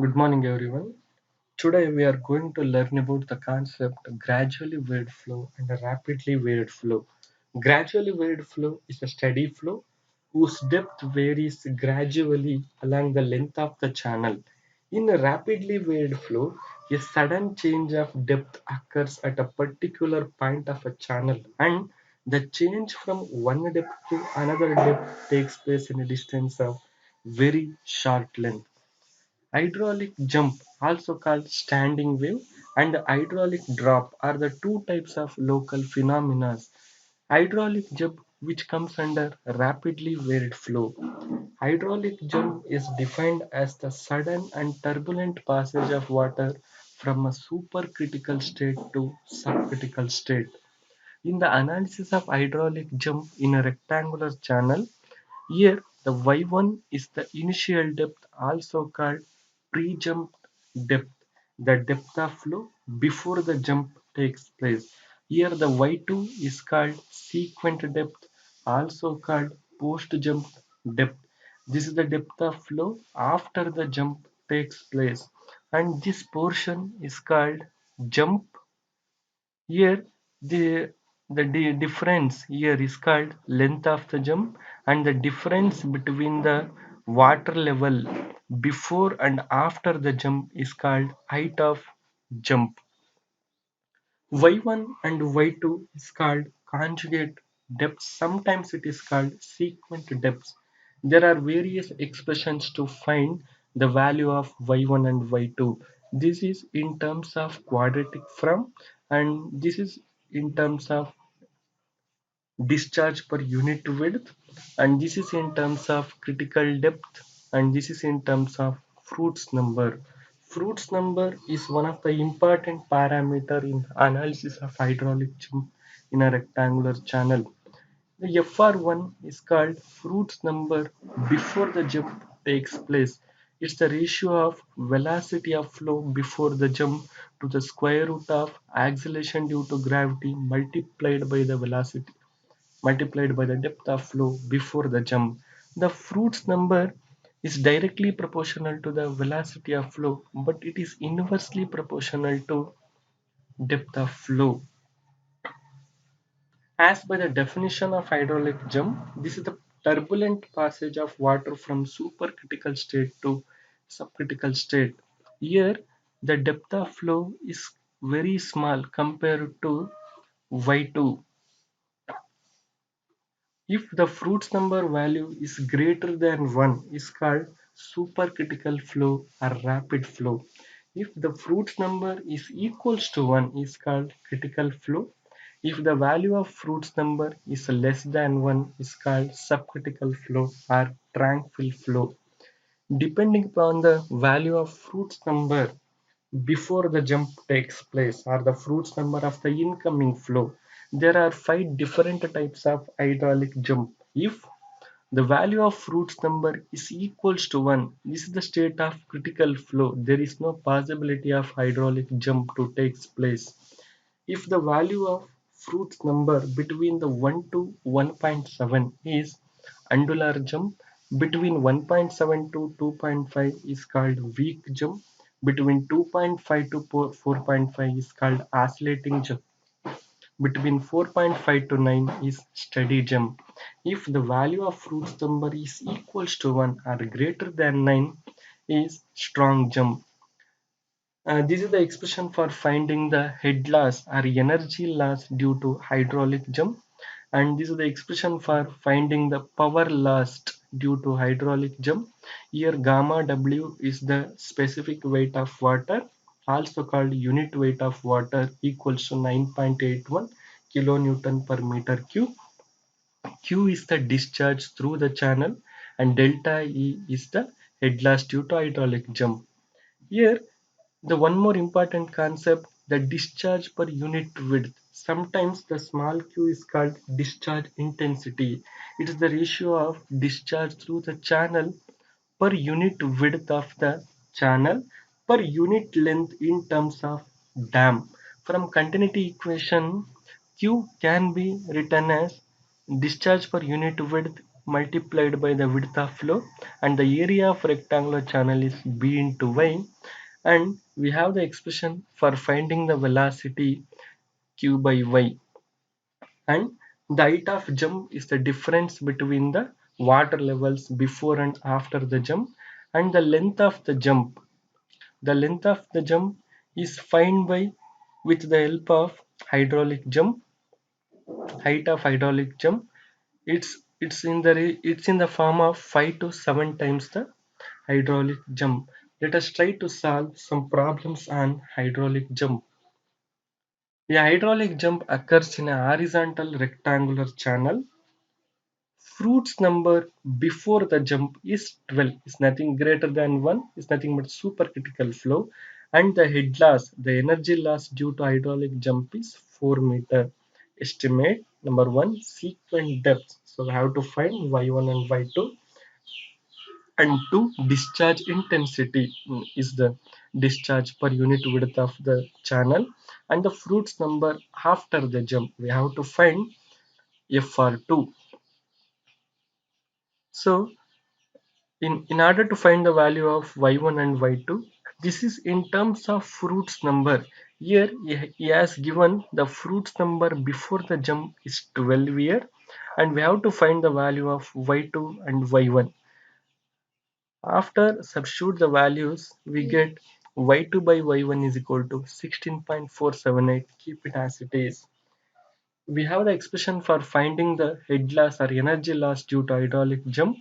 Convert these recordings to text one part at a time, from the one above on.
Good morning, everyone. Today we are going to learn about the concept gradually varied flow and a rapidly varied flow. Gradually varied flow is a steady flow whose depth varies gradually along the length of the channel. In a rapidly varied flow, a sudden change of depth occurs at a particular point of a channel, and the change from one depth to another depth takes place in a distance of very short length. Hydraulic jump, also called standing wave, and hydraulic drop are the two types of local phenomena. Hydraulic jump, which comes under rapidly varied flow. Hydraulic jump is defined as the sudden and turbulent passage of water from a supercritical state to subcritical state. In the analysis of hydraulic jump in a rectangular channel, here the Y1 is the initial depth, also called pre-jump depth, the depth of flow before the jump takes place. Here the Y2 is called sequent depth, also called post-jump depth. This is the depth of flow after the jump takes place, and this portion is called jump. Here the difference here is called length of the jump, and the difference between the water level before and after the jump is called height of jump. Y1 and Y2 is called conjugate depth. Sometimes it is called sequent depths. There are various expressions to find the value of Y1 and Y2. This is in terms of quadratic from, and this is in terms of discharge per unit width, and this is in terms of critical depth, and this is in terms of Fruit's number. Fruit's number is one of the important parameter in analysis of hydraulic jump in a rectangular channel. The FR1 is called Fruit's number before the jump takes place. It's the ratio of velocity of flow before the jump to the square root of acceleration due to gravity multiplied by the depth of flow before the jump. The Fruit's number is directly proportional to the velocity of flow, but it is inversely proportional to depth of flow. As by the definition of hydraulic jump, this is the turbulent passage of water from supercritical state to subcritical state. Here, the depth of flow is very small compared to Y2. If the Fruit's number value is greater than 1 is called supercritical flow or rapid flow. If the Fruit's number is equals to 1 is called critical flow. If the value of Fruit's number is less than 1 is called subcritical flow or tranquil flow. Depending upon the value of Fruit's number before the jump takes place or the Fruit's number of the incoming flow, there are 5 different types of hydraulic jump. If the value of Fruit's number is equals to 1, this is the state of critical flow. There is no possibility of hydraulic jump to take place. If the value of Fruit's number between the 1 to 1.7 is angular jump, between 1.7 to 2.5 is called weak jump, between 2.5 to 4.5 is called oscillating jump, between 4.5 to 9 is steady jump. If the value of Fruit's number is equals to 1 or greater than 9 is strong jump. This is the expression for finding the head loss or energy loss due to hydraulic jump, and this is the expression for finding the power lost due to hydraulic jump. Here gamma W is the specific weight of water, also called unit weight of water, equals to 9.81 kilonewton per meter cube. Q is the discharge through the channel, and delta E is the head loss due to hydraulic jump. Here the one more important concept, the discharge per unit width. Sometimes the small q is called discharge intensity. It is the ratio of discharge through the channel per unit width of the channel per unit length in terms of dam. From continuity equation, q can be written as discharge per unit width multiplied by the width of flow, and the area of rectangular channel is b into y, and we have the expression for finding the velocity q by y, and the height of jump is the difference between the water levels before and after the jump, and the length of the jump. The length of the jump is found by with the help of hydraulic jump, height of hydraulic jump. It's in the form of 5 to 7 times the hydraulic jump. Let us try to solve some problems on hydraulic jump. A hydraulic jump occurs in a horizontal rectangular channel. Fruit's number before the jump is 12, is nothing greater than 1, is nothing but supercritical flow, and the head loss, the energy loss due to hydraulic jump is 4 meter. Estimate number 1 sequence depth. So we have to find y1 and y2, and 2 discharge intensity is the discharge per unit width of the channel, and the fruit's number after the jump. We have to find FR2. So in order to find the value of y1 and y2, this is in terms of fruits number. Here he has given the fruits number before the jump is 12 here, and we have to find the value of y2 and y1. After substitute the values, we get y2 by y1 is equal to 16.478. Keep it as it is. We have the expression for finding the head loss or energy loss due to hydraulic jump.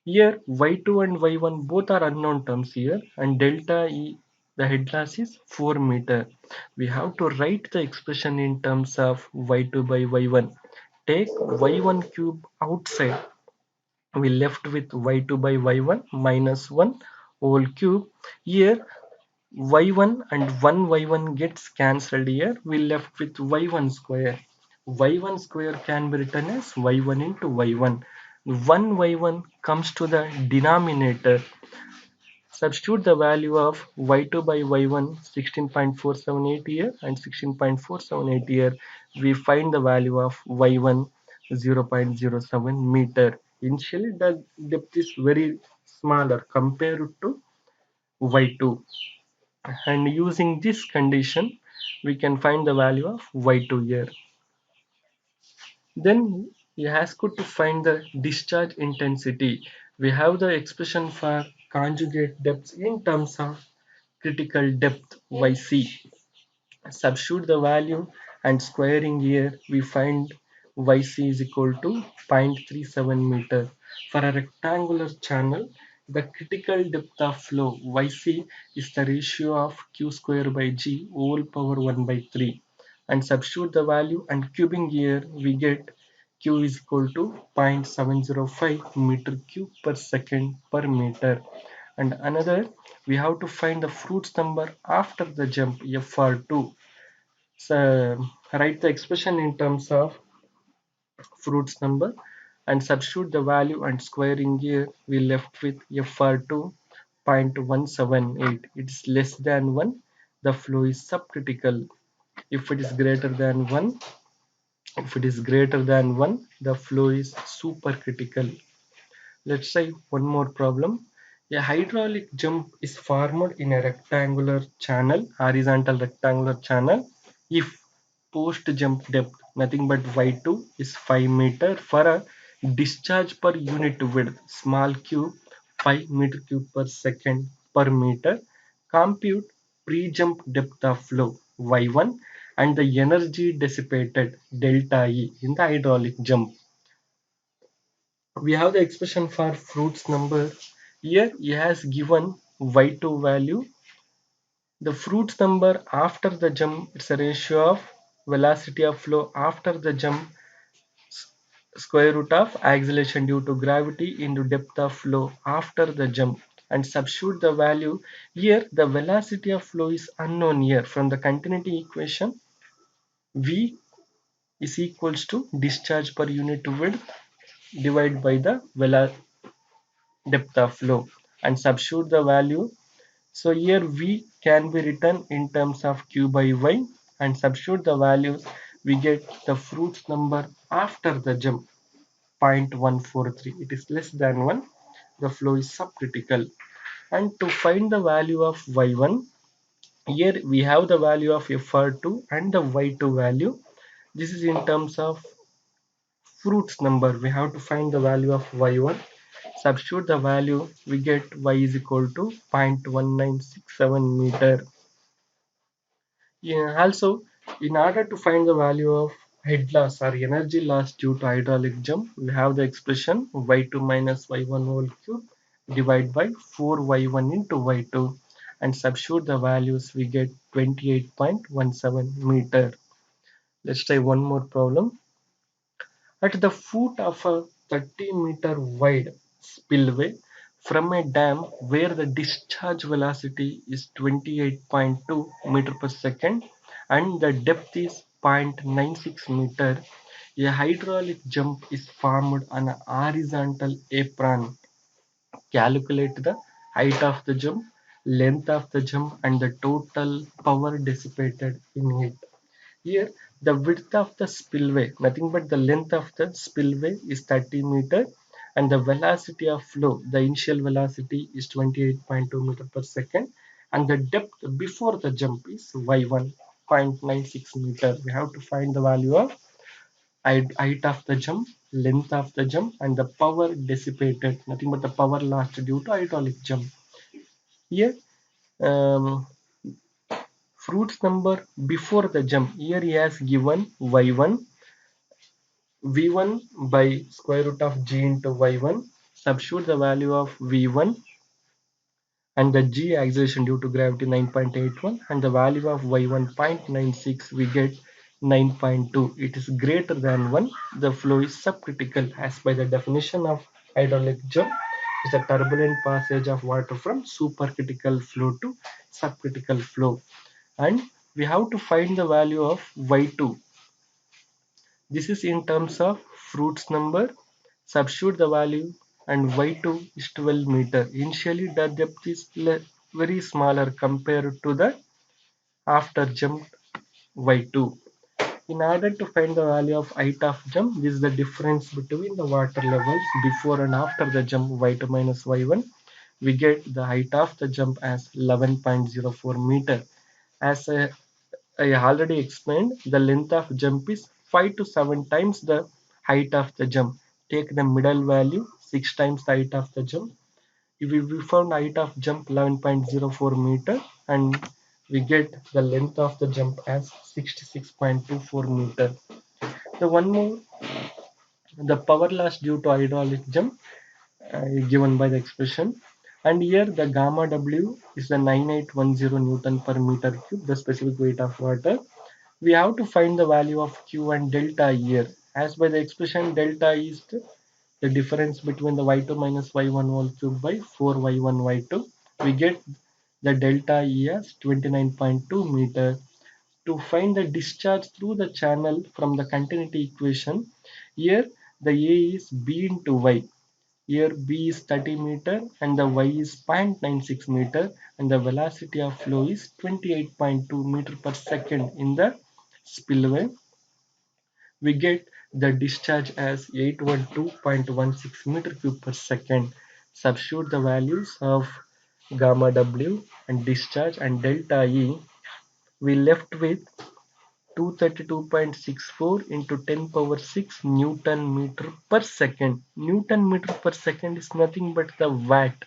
Here y2 and y1 both are unknown terms here, and delta E, the head loss is 4 meter. We have to write the expression in terms of y2 by y1. Take y1 cube outside. We left with y2 by y1 minus 1 whole cube. Here y1 and 1 y1 gets cancelled here. We left with y1 square. Y1 square can be written as y1 into y1. 1 y1 comes to the denominator. Substitute the value of y2 by y1 16.478 here and 16.478 here. We find the value of y1 0.07 meter. Initially the depth is very smaller compared to y2, and using this condition we can find the value of y2 here. Then he asked to find the discharge intensity. We have the expression for conjugate depth in terms of critical depth yc. Substitute the value and squaring here, we find yc is equal to 0.37 meter. For a rectangular channel, the critical depth of flow yc is the ratio of q square by g whole power 1 by 3, and substitute the value and cubing here, we get q is equal to 0.705 meter cube per second per meter. And another, we have to find the fruits number after the jump fr2. So write the expression in terms of fruits number and substitute the value and squaring here, we left with fr2 0.178. It's less than 1, the flow is subcritical. If it is greater than 1, the flow is supercritical. Let's say one more problem. A hydraulic jump is formed in a rectangular channel, horizontal rectangular channel, if post jump depth nothing but y2 is 5 meter for a discharge per unit width small q 5 meter cube per second per meter. Compute pre-jump depth of flow y1 and the energy dissipated delta E in the hydraulic jump. We have the expression for fruits number. Here he has given y2 value. The fruits number after the jump, it's a ratio of velocity of flow after the jump square root of acceleration due to gravity into depth of flow after the jump, and substitute the value. Here the velocity of flow is unknown here. From the continuity equation, V is equals to discharge per unit width divided by the depth of flow, and substitute the value. So here V can be written in terms of Q by Y, and substitute the values, we get the fruits number after the jump. 0.143. It is less than 1. The flow is subcritical. And to find the value of y1, here we have the value of fr2 and the y2 value. This is in terms of Fruits number. We have to find the value of y1. Substitute the value, we get y is equal to 0.1967 meter. Yeah, also, in order to find the value of head loss or energy loss due to hydraulic jump, we have the expression y2 minus y1 whole cube divided by 4y1 into y2, and substitute the values, we get 28.17 meter. Let's try one more problem. At the foot of a 30-meter wide spillway from a dam where the discharge velocity is 28.2 meter per second and the depth is 0.96 meter, a hydraulic jump is formed on a horizontal apron. Calculate the height of the jump, length of the jump, and the total power dissipated in it. Here, the width of the spillway, nothing but the length of the spillway is 30 meter, and the velocity of flow, the initial velocity is 28.2 meter per second, and the depth before the jump is y1 0.96 meter. We have to find the value of height of the jump, length of the jump, and the power dissipated, nothing but the power lost due to hydraulic jump. Here, um, fruits number before the jump. Here he has given y1 v1 by square root of g into y1. Substitute the value of v1 and the g acceleration due to gravity 9.81, and the value of y1 0.96, we get 9.2. It is greater than 1. The flow is subcritical as by the definition of hydraulic jump is a turbulent passage of water from supercritical flow to subcritical flow. And we have to find the value of y2. This is in terms of fruits number. Substitute the value, and y2 is 12 meter. Initially the depth is very smaller compared to the after jump y2. In order to find the value of height of jump, this is the difference between the water levels before and after the jump y2 minus y1. We get the height of the jump as 11.04 meter. As I already explained, the length of jump is 5 to 7 times the height of the jump. Take the middle value, 6 times the height of the jump. If we found height of jump 11.04 meter, and we get the length of the jump as 66.24 meter. The one more, the power loss due to hydraulic jump given by the expression, and here the gamma w is the 9810 newton per meter cube, the specific weight of water. We have to find the value of q and delta here. As by the expression, delta is the difference between the y2 minus y1 whole cube by 4y1 y2. We get the delta E as 29.2 meter. To find the discharge through the channel from the continuity equation, here the A is B into Y. Here B is 30 meter and the Y is 0.96 meter, and the velocity of flow is 28.2 meter per second in the spillway. We get the discharge as 812.16 meter cube per second. Substitute the values of gamma W and discharge and delta E. We left with 232.64 into 10 power 6 Newton meter per second. Newton meter per second is nothing but the watt.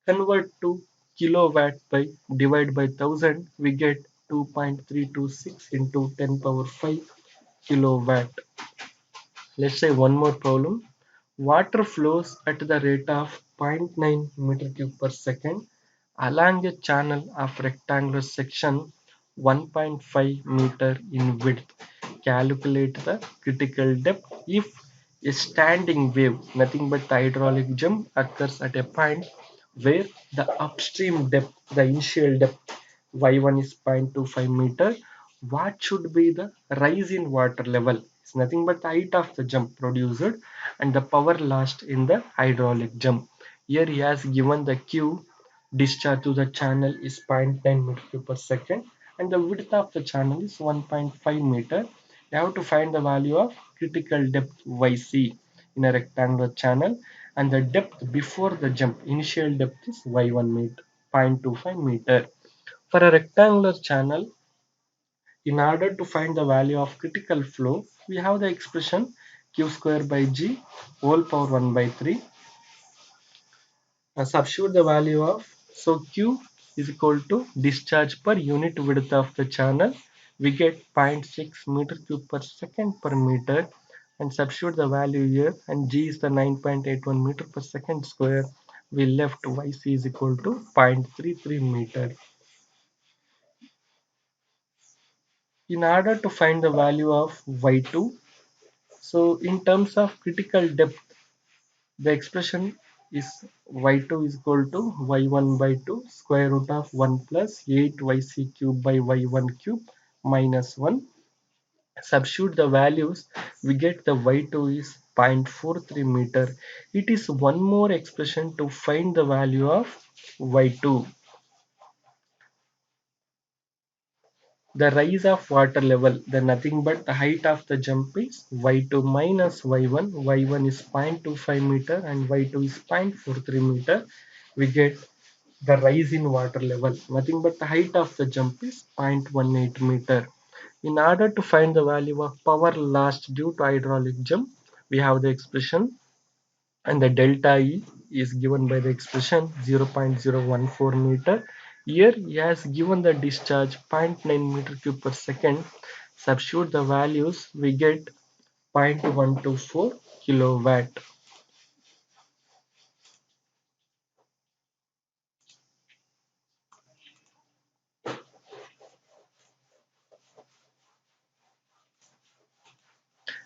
Convert to kilowatt by divide by 1000, we get 2.326 into 10 power 5 kilowatt. Let's say one more problem. Water flows at the rate of zero point 0.9 meter cube per second along a channel of rectangular section 1.5 meter in width. Calculate the critical depth if a standing wave, nothing but the hydraulic jump, occurs at a point where the upstream depth, the initial depth y1 is 0.25 meter. What should be the rise in water level? It's nothing but the height of the jump produced and the power lost in the hydraulic jump. Here he has given the Q discharge to the channel is 0.9 meter cube per second, and the width of the channel is 1.5 meter. You have to find the value of critical depth YC in a rectangular channel, and the depth before the jump, initial depth is Y1 meter, 0.25 meter. For a rectangular channel, in order to find the value of critical flow, we have the expression Q square by G whole power 1 by 3. Substitute the value of, so Q is equal to discharge per unit width of the channel. We get zero point 0.6 meter cube per second per meter, and substitute the value here, and G is the 9.81 meter per second square. We left YC is equal to 0.33 meter. In order to find the value of Y2, so in terms of critical depth, the expression is y2 is equal to y1 by 2 square root of 1 plus 8 yc cube by y1 cube minus 1. Substitute the values, we get the y2 is 0.43 meter. It is one more expression to find the value of y2. The rise of water level, the nothing but the height of the jump is y2 minus y1. Y1 is 0.25 meter and y2 is 0.43 meter. We get the rise in water level. Nothing but the height of the jump is 0.18 meter. In order to find the value of power lost due to hydraulic jump, we have the expression, and the delta E is given by the expression 0.014 meter. Here he has given the discharge 0.9 meter cube per second. Substitute the values, we get 0.124 kilowatt.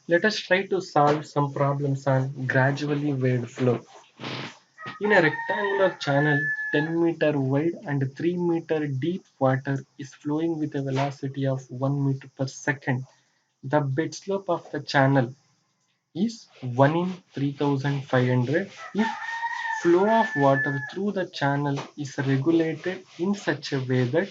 Let us try to solve some problems on gradually wave flow. In a rectangular channel, 10 meter wide and 3 meter deep water is flowing with a velocity of 1 meter per second. The bed slope of the channel is 1 in 3500 if flow of water through the channel is regulated in such a way that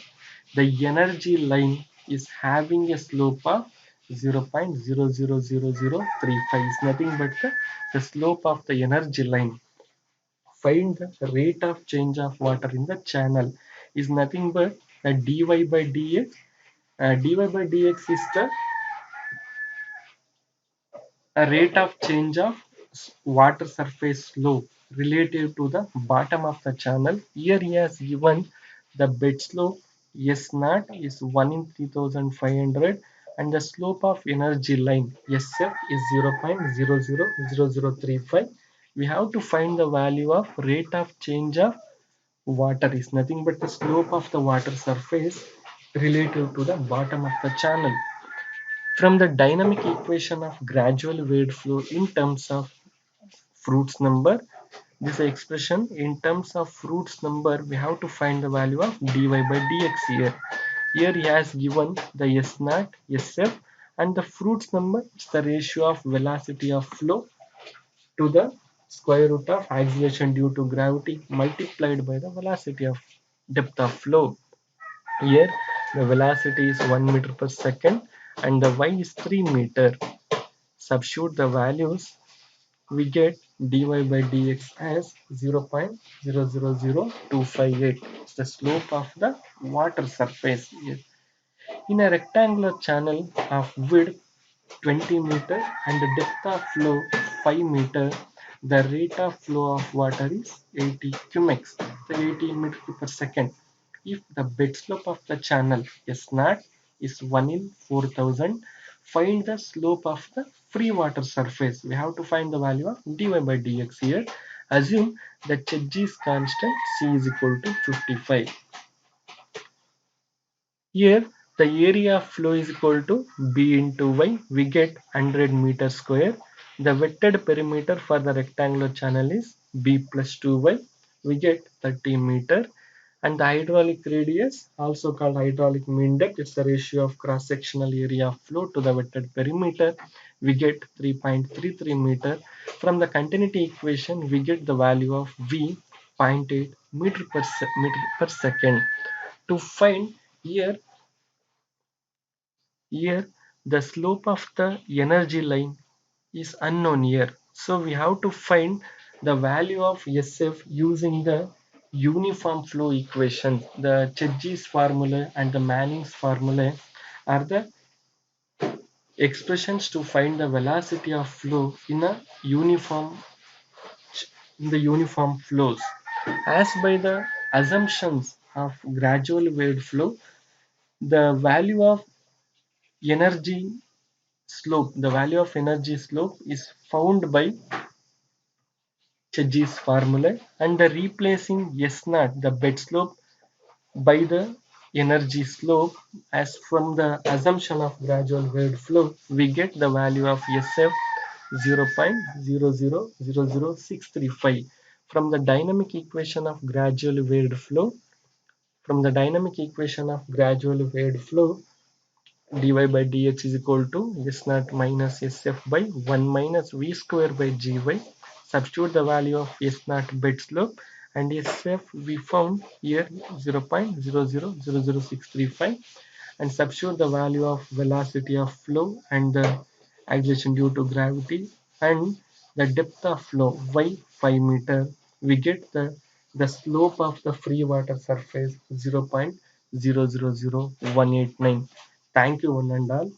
the energy line is having a slope of 0.000035 is nothing but the slope of the energy line. Find the rate of change of water in the channel is nothing but dy by dx. Dy by dx is the a rate of change of water surface slope relative to the bottom of the channel. Here he has given the bed slope S naught is 1 in 3500 and the slope of energy line SF is 0.000035. We have to find the value of rate of change of water is nothing but the slope of the water surface relative to the bottom of the channel. From the dynamic equation of gradual wave flow in terms of Fruits number, this expression in terms of Fruits number, we have to find the value of dy by dx here. Here he has given the S naught, SF, and the Fruits number is the ratio of velocity of flow to the square root of acceleration due to gravity multiplied by the velocity of depth of flow. Here the velocity is 1 meter per second and the y is 3 meter. Substitute the values, we get dy by dx as 0.000258. It's the slope of the water surface here. In a rectangular channel of width 20 meter and the depth of flow 5 meter, the rate of flow of water is 80 cumex, the 80 meter per second. If the bed slope of the channel S naught is 1 in 4000, find the slope of the free water surface. We have to find the value of dy by dx here. Assume that G is constant, C is equal to 55. Here the area of flow is equal to B into Y. We get 100 meter square. The wetted perimeter for the rectangular channel is B plus 2Y. We get 30 meter. And the hydraulic radius, also called hydraulic mean depth, it's the ratio of cross-sectional area of flow to the wetted perimeter. We get 3.33 meter. From the continuity equation, we get the value of V, zero point 0.8 meter per second. To find here, here The slope of the energy line is unknown here. So we have to find the value of SF using the uniform flow equation. The Chedji's formula and the Manning's formula are the expressions to find the velocity of flow in the uniform flows. As by the assumptions of gradual wave flow, the value of energy the value of energy slope is found by Chedji's formula and the replacing S naught, the bed slope, by the energy slope as from the assumption of gradual wave flow, we get the value of SF 0.0000635 from the dynamic equation of gradual wave flow. From the dynamic equation of gradual wave flow, dy by dx is equal to S naught minus Sf by 1 minus V square by Gy. Substitute the value of S naught bed slope and Sf we found here 0.0000635 and substitute the value of velocity of flow and the acceleration due to gravity and the depth of flow y 5 meter. We get the slope of the free water surface 0.000189. Thank you one and all.